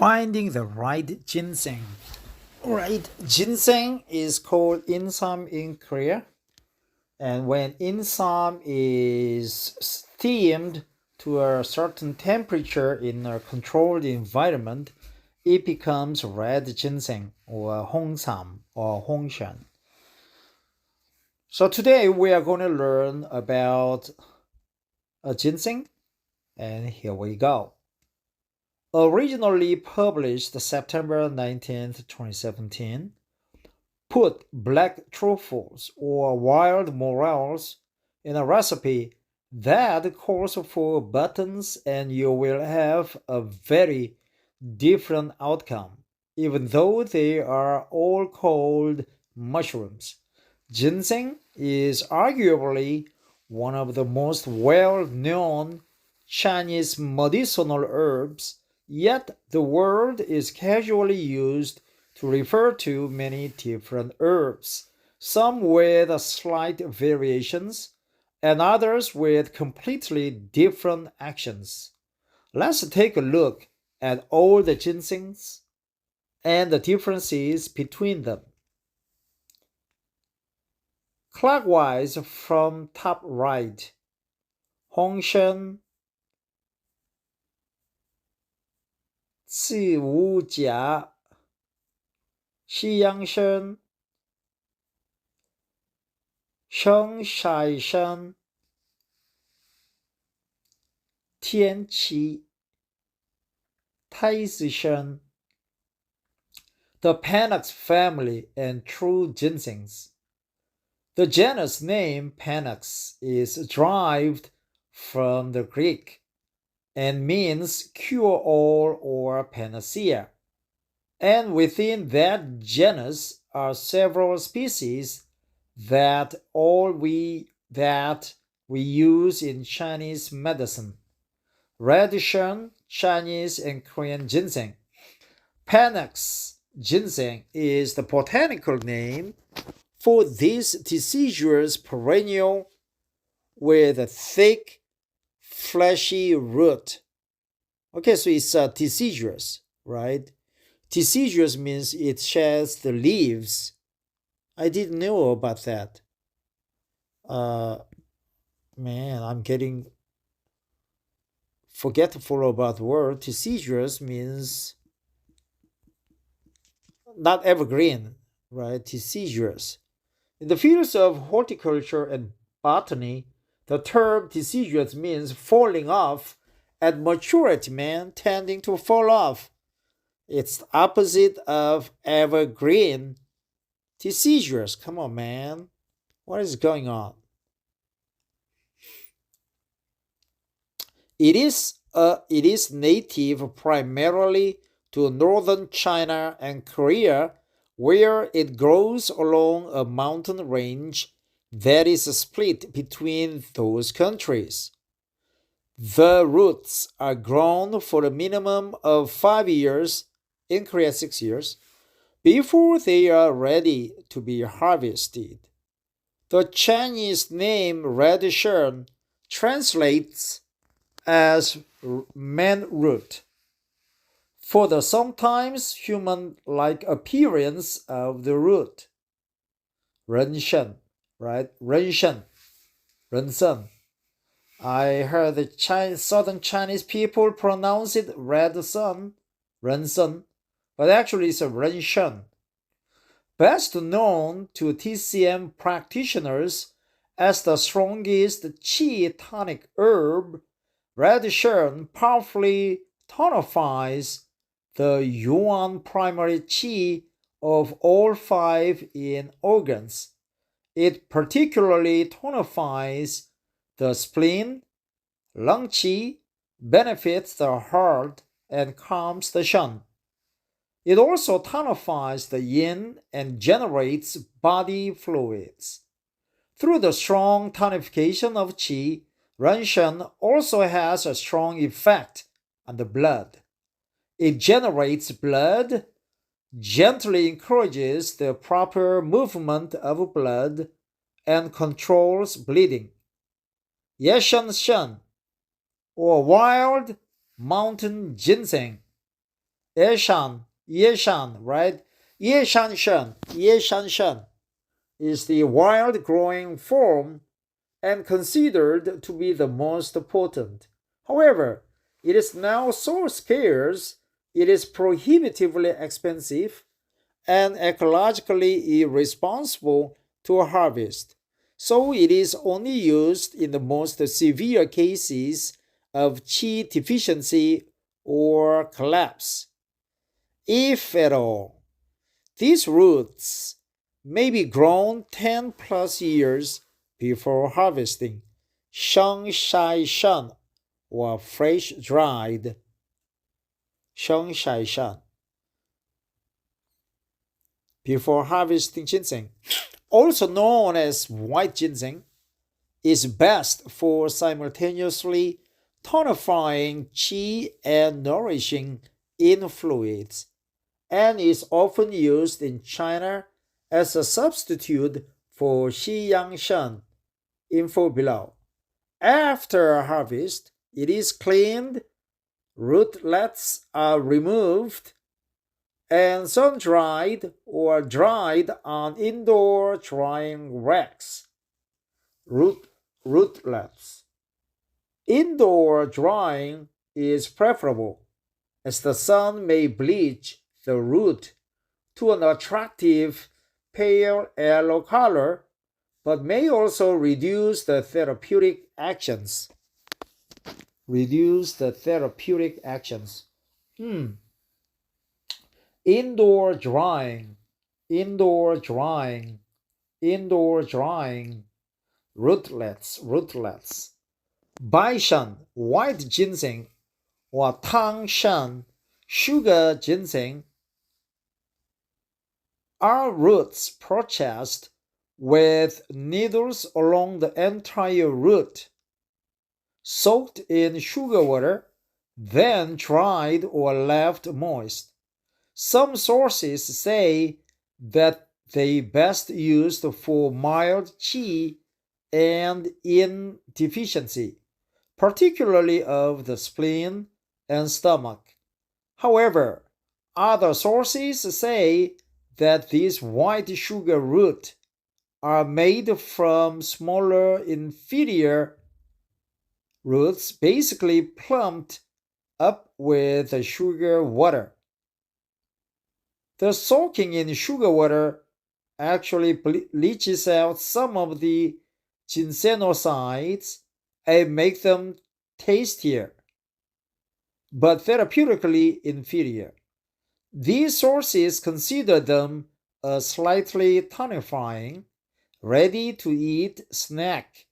Finding the right ginseng. Right, ginseng is called insam in Korea, and when insam is steamed to a certain temperature in a controlled environment, it becomes red ginseng or hongsam or hongshan. So today we are going to learn about a ginseng, and here we go. Originally published September 19th, 2017, put black truffles or wild morels in a recipe that calls for buttons, and you will have a very different outcome, even though they are all called mushrooms. Ginseng is arguably one of the most well known Chinese medicinal herbs, yet the word is casually used to refer to many different herbs, some with slight variations and others with completely different actions. Let's take a look at all the ginsengs and the differences between them. Clockwise from top right, Hongshen, 刺无甲、西洋参、生晒参、天齐、太子参, the Panax family and true ginsengs. The genus name Panax is derived from the Greek and means cure-all or panacea. And within that genus are several species that we use in Chinese medicine. Red shen, Chinese and Korean ginseng. Panax ginseng is the botanical name for this deciduous perennial with a thick, fleshy root. Okay, so it's deciduous, right? Deciduous means it sheds the leaves. I didn't know about that. Man, I'm getting forgetful about the word. Deciduous means not evergreen, right? Deciduous. In the fields of horticulture and botany, the term deciduous means falling off at maturity, man, tending to fall off. It's the opposite of evergreen. Deciduous, come on, man. What is going on? It is native primarily to northern China and Korea, where it grows along a mountain range that is split between those countries. The roots are grown for a minimum of 5 years, in Korea 6 years, before they are ready to be harvested. The Chinese name red shen translates as man root for the sometimes human-like appearance of the root. Ren shen, right? Ren shen, ren sen. I heard the southern Chinese people pronounce it red sun, ren sen, but actually it's a ren shen. Best known to TCM practitioners as the strongest qi tonic herb, red shen powerfully tonifies the yuan primary qi of all 5 in organs. It particularly tonifies the spleen, lung qi, benefits the heart, and calms the shen. It also tonifies the yin and generates body fluids. Through the strong tonification of qi, ren shen also has a strong effect on the blood. It generates blood, gently encourages the proper movement of blood, and controls bleeding. Yeshan shen, or wild mountain ginseng, Yeshan, right? Yeshan is the wild growing form and considered to be the most potent. However, it is now so scarce, it is prohibitively expensive and ecologically irresponsible to harvest. So it is only used in the most severe cases of qi deficiency or collapse, if at all. These roots may be grown 10 plus years before harvesting, sheng shai shen, or fresh dried. Sheng shai shen. Before harvesting ginseng, also known as white ginseng, is best for simultaneously tonifying qi and nourishing in fluids, and is often used in China as a substitute for Xiyang Shen. Info below. After harvest, it is cleaned, rootlets are removed, and sun-dried or dried on indoor drying racks. Rootlets. Indoor drying is preferable, as the sun may bleach the root to an attractive pale yellow color, but may also reduce the therapeutic actions. Indoor drying, rootlets. Baishan, white ginseng, or tangshan, sugar ginseng, are roots processed with needles along the entire root, soaked in sugar water, then dried or left moist. Some sources say that they best used for mild qi and yin deficiency, particularly of the spleen and stomach. However, other sources say that these white sugar root are made from smaller inferior roots, basically plumped up with sugar water. The soaking in sugar water actually leaches out some of the ginsenosides and make them tastier, but therapeutically inferior. These sources consider them a slightly tonifying, ready-to-eat snack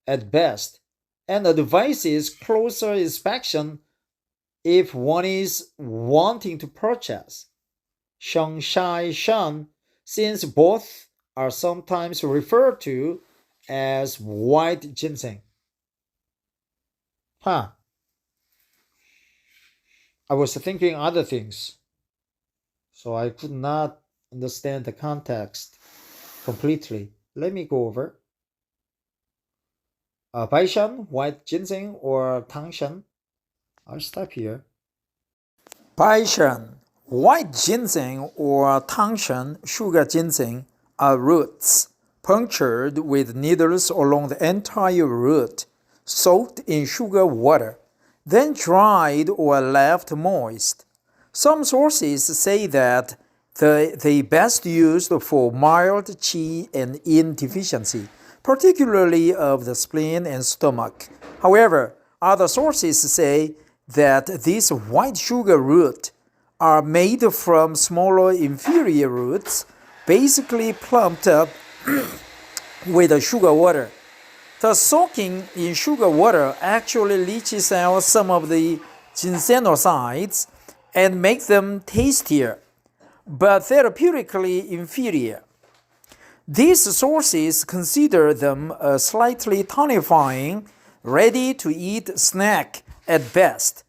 at best, and advises closer inspection if one is wanting to purchase sheng shai shen, since both are sometimes referred to as white ginseng. I was thinking other things, so I could not understand the context completely. Let me go over. Baishan, white ginseng, or tangshan. I'll stop here. Baishan, white ginseng, or tangshan, sugar ginseng, are roots punctured with needles along the entire root, soaked in sugar water, then dried or left moist. Some sources say that they best used for mild qi and yin deficiency, particularly of the spleen and stomach. However, other sources say that these white sugar roots are made from smaller inferior roots, basically plumped up with sugar water. The soaking in sugar water actually leaches out some of the ginsenosides and make them tastier, but therapeutically inferior. These sources consider them a slightly tonifying, ready-to-eat snack at best,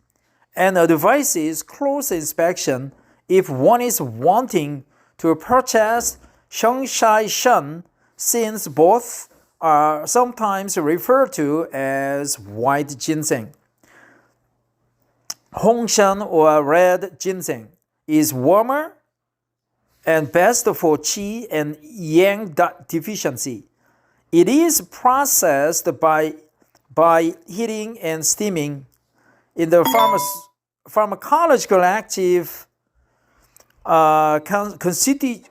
and advises close inspection if one is wanting to purchase sheng shai shen, since both are sometimes referred to as white ginseng. Hongshan, or red ginseng, is warmer and best for qi and yang deficiency. It is processed by heating and steaming. In the pharmacological active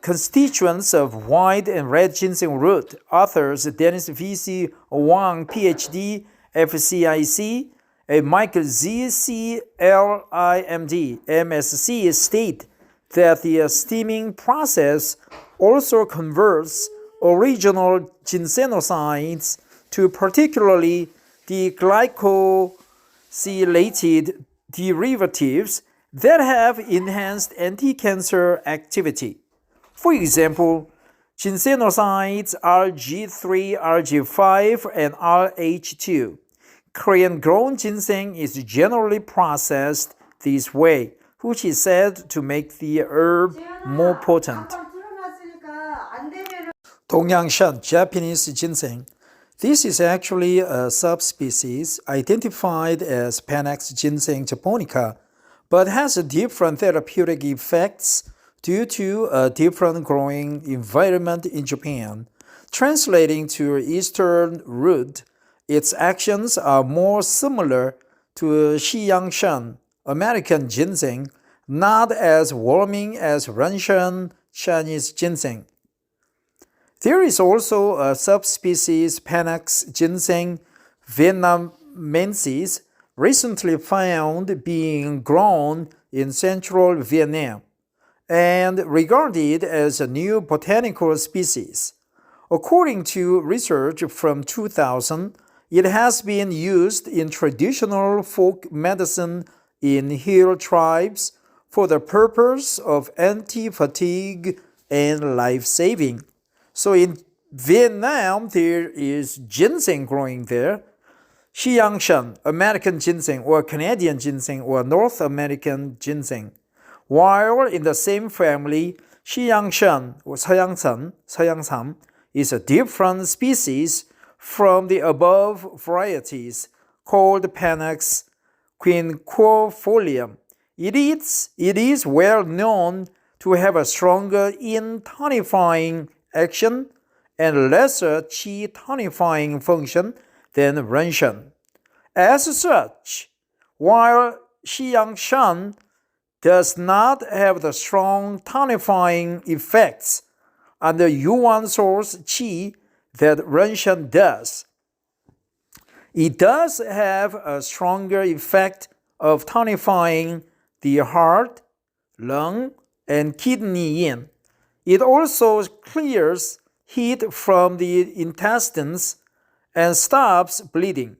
constituents of white and red ginseng root, authors Dennis V.C. Wang, Ph.D., FCIC, and Michael Z.C. LIMD, MSc, state that the steaming process also converts original ginsenosides to particularly the glycosylated derivatives that have enhanced anti-cancer activity. For example, ginsenosides RG3, RG5, and RH2. Korean-grown ginseng is generally processed this way, which is said to make the herb more potent. 동양shen, Japanese ginseng. This is actually a subspecies identified as Panax ginseng japonica, but has different therapeutic effects due to a different growing environment in Japan. Translating to Eastern root, its actions are more similar to shen, American ginseng, not as warming as Russian Chinese ginseng. There is also a subspecies Panax ginseng vietnamensis recently found being grown in central Vietnam and regarded as a new botanical species. According to research from 2000, it has been used in traditional folk medicine in hill tribes for the purpose of anti-fatigue and life-saving. So in Vietnam, there is ginseng growing there. Shen, American ginseng, or Canadian ginseng, or North American ginseng. While in the same family, shen, or 서양산, is a different species from the above varieties called Panax quinquefolium. It is well known to have a stronger yin-tonifying action and lesser qi-tonifying function than Russian. As such, while shen does not have the strong tonifying effects on the yuan source qi that Russian does, it does have a stronger effect of tonifying the heart, lung, and kidney yin. It also clears heat from the intestines and stops bleeding.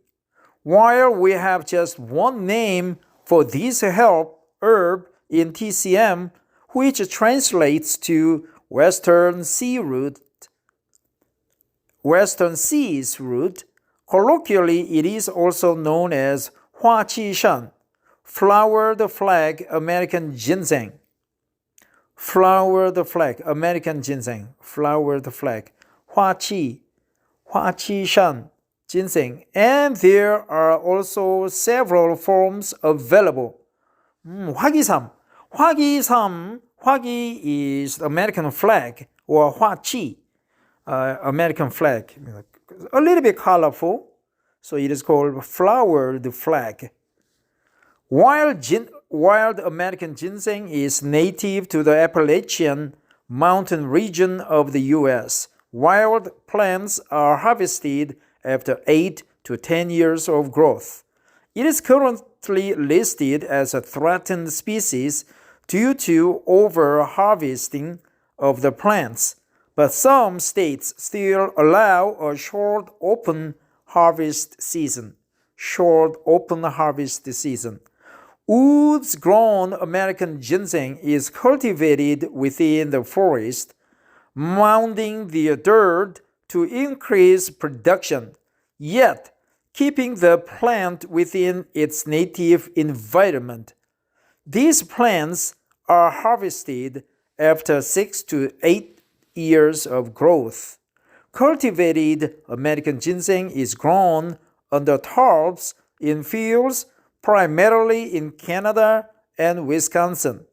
While we have just one name for this herb in TCM, which translates to Western Sea's root, colloquially it is also known as Hua Qi Shen, flowered flag American ginseng. Flowered flag, American ginseng, flowered flag, Hua Qi Shen ginseng. And there are also several forms available. 화기삼. 화기 is American flag, or Hua Qi, American flag. A little bit colorful, so it is called flowered flag. Wild American ginseng is native to the Appalachian mountain region of the U.S. Wild plants are harvested after 8 to 10 years of growth. It is currently listed as a threatened species due to over-harvesting of the plants, but some states still allow a short open harvest season. Woods-grown American ginseng is cultivated within the forest, mounding the dirt to increase production, yet keeping the plant within its native environment. These plants are harvested after 6 to 8 years of growth. Cultivated American ginseng is grown under tarps in fields primarily in Canada and Wisconsin.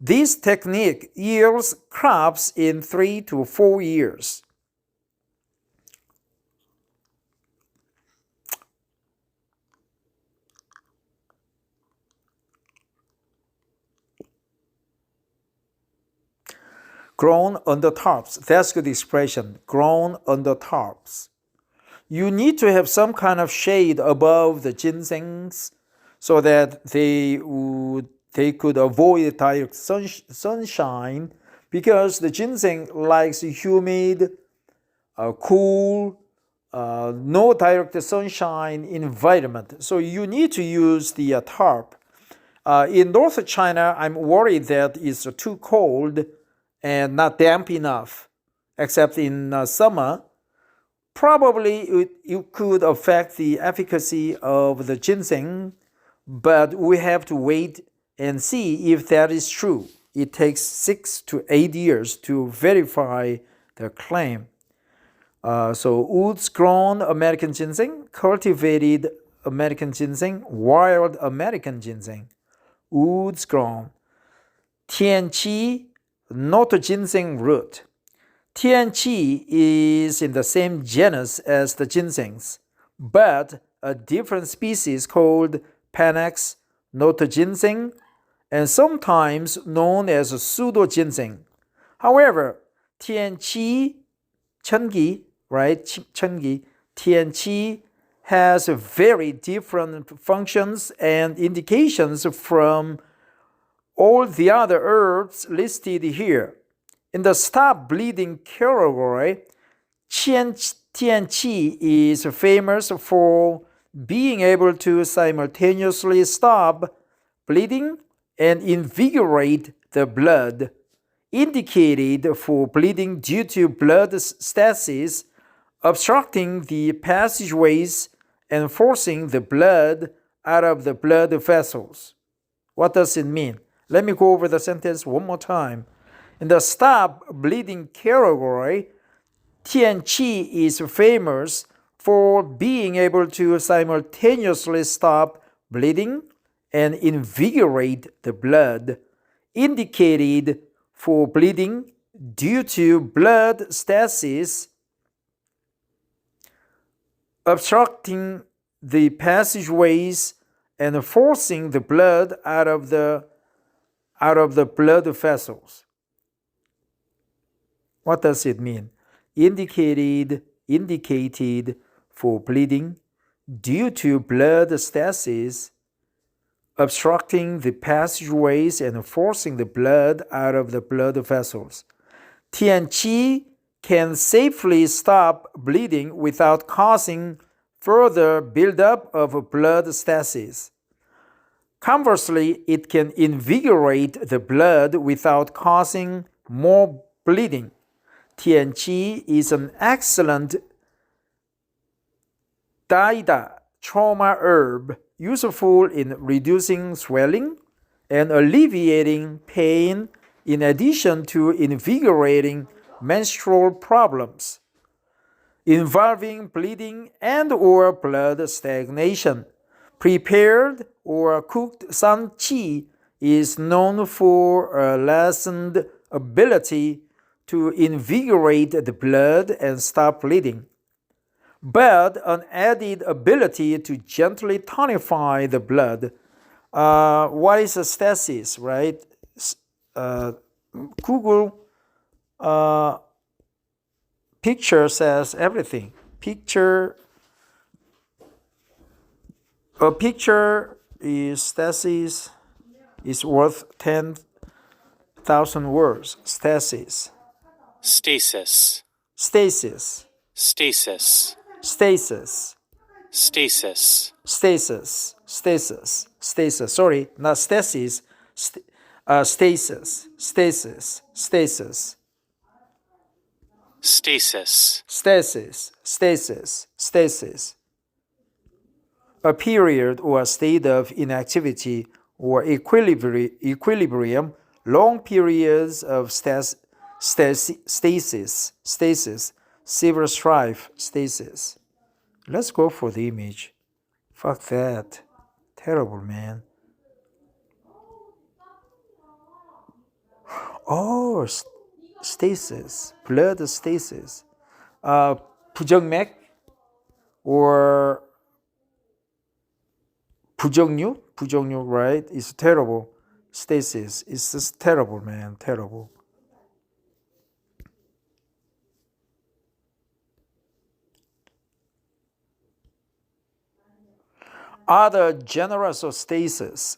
This technique yields crops in 3 to 4 years. Grown under tarps. That's good expression. Grown under tarps. You need to have some kind of shade above the ginsengs so that they could avoid direct sunshine, because the ginseng likes humid, cool, no direct sunshine environment. So you need to use the tarp. In North China, I'm worried that it's too cold and not damp enough, except in summer. Probably it could affect the efficacy of the ginseng, but we have to wait and see if that is true. It takes 6 to 8 years to verify the claim. So woods grown American ginseng, cultivated American ginseng, wild American ginseng, woods grown. Tianqi, not ginseng root. Tianqi is in the same genus as the ginsengs, but a different species called Panax noto ginseng, and sometimes known as pseudo ginseng. However, Tianqi, Chengi, right? Chengi, Tianqi has very different functions and indications from all the other herbs listed here. In the stop bleeding category, Tianqi is famous for being able to simultaneously stop bleeding and invigorate the blood, indicated for bleeding due to blood stasis, obstructing the passageways and forcing the blood out of the blood vessels. What does it mean? Let me go over the sentence one more time. In the stop bleeding category, Tianqi is famous for being able to simultaneously stop bleeding and invigorate the blood, indicated for bleeding due to blood stasis, obstructing the passageways and forcing the blood out of the blood vessels. What does it mean? Indicated for bleeding due to blood stasis, obstructing the passageways and forcing the blood out of the blood vessels. Tianqi can safely stop bleeding without causing further buildup of blood stasis. Conversely, it can invigorate the blood without causing more bleeding. Tianqi is an excellent Daida trauma herb, useful in reducing swelling and alleviating pain, in addition to invigorating menstrual problems involving bleeding and or blood stagnation. Prepared or cooked sanqi is known for a lessened ability to invigorate the blood and stop bleeding, but an added ability to gently tonify the blood. What is a stasis, right? Google picture says everything. A picture is stasis is worth 10,000 words. Stasis. Stasis. Stasis. Stasis. Stasis. Stasis. Stasis. Stasis. Stasis. Sorry, not stasis. Stasis. Stasis. Stasis. Stasis. Stasis. Stasis. Stasis. A period or a state of inactivity or equilibrium, long periods of stasis, severe strife, stasis. Let's go for the image. Fuck that. Terrible, man. Oh, stasis, blood stasis. 부정맥 or 부정류, right? It's terrible. Stasis, it's just terrible, man, terrible. Other genera of stasis,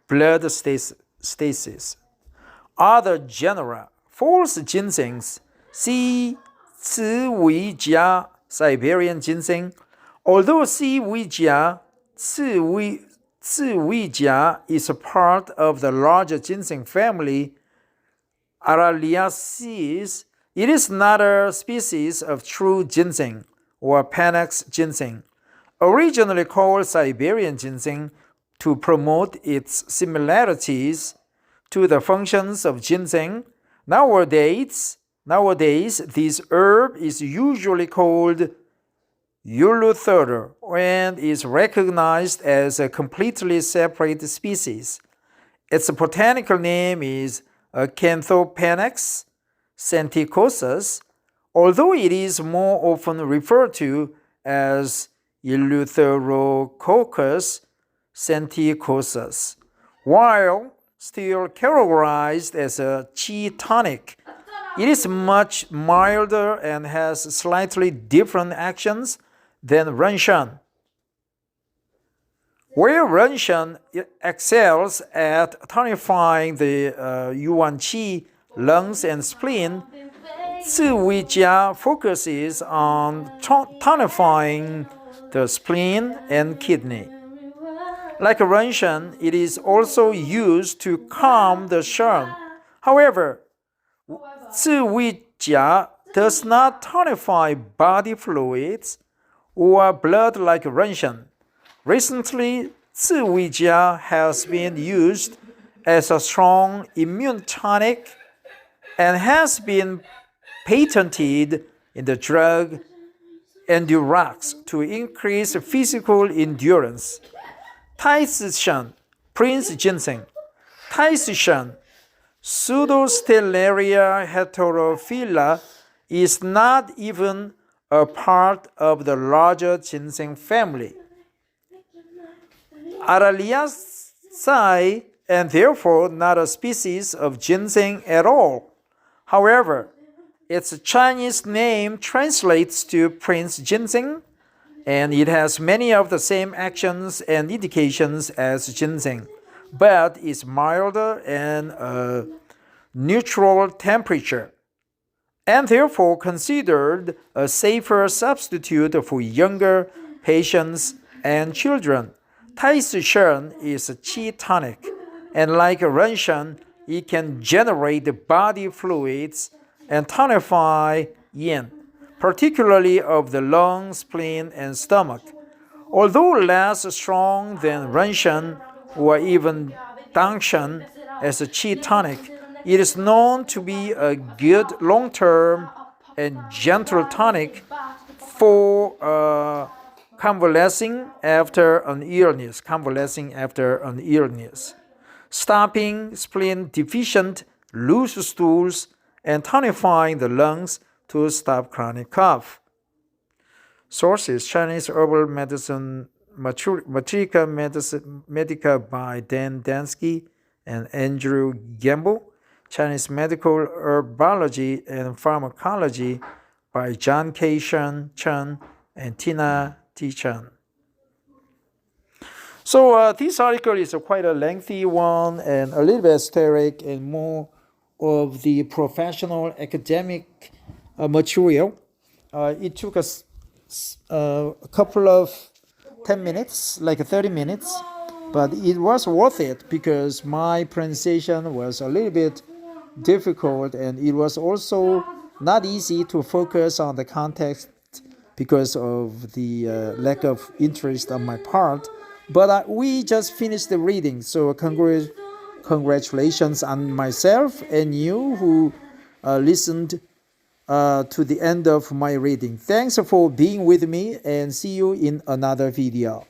blood stasis. Other genera, false ginsengs, C. Wigia, Siberian ginseng. Although C. Wigia is a part of the larger ginseng family, Araliaceae, it is not a species of true ginseng or Panax ginseng, originally called Siberian ginseng to promote its similarities to the functions of ginseng. Nowadays, this herb is usually called Eleuthero and is recognized as a completely separate species. Its botanical name is Canthopanax senticosus, although it is more often referred to as Eleutherococcus senticosus, while still categorized as a qi tonic. It is much milder and has slightly different actions than renshan. Where renshan excels at tonifying the yuan qi, lungs, and spleen, Ziwijia focuses on tonifying the spleen and kidney. Like renshan, it is also used to calm the shen. However, Ziwijia does not tonify body fluids or blood like renshan. Recently, Ziwijia has been used as a strong immune tonic and has been patented in the drug Endurax to increase physical endurance. Taishan, Prince ginseng. Taishan, Pseudostellaria heterophylla, is not even a part of the larger ginseng family. Araliaceae, and therefore not a species of ginseng at all. However, its Chinese name translates to Prince ginseng, and it has many of the same actions and indications as ginseng, but is milder and a neutral temperature, and therefore considered a safer substitute for younger patients and children. Taishan is a qi tonic, and like renshan, it can generate body fluids and tonify yin, particularly of the lung, spleen, and stomach. Although less strong than renshan or even dangshan as a qi tonic, it is known to be a good long-term and gentle tonic for convalescing after an illness. Stopping spleen deficient loose stools and tonifying the lungs to stop chronic cough. Sources: Chinese Herbal Medicine, Matrica Medica by Dan Dansky and Andrew Gamble. Chinese Medical Herbology and Pharmacology by John K. Chen and Tina T. Chen. So this article is quite a lengthy one and a little bit esoteric and more of the professional academic material. It took us a couple of 10 minutes, like 30 minutes, but it was worth it because my pronunciation was a little bit difficult and it was also not easy to focus on the context because of the lack of interest on my part. But we just finished the reading, so congratulations on myself and you who listened to the end of my reading. Thanks for being with me and see you in another video.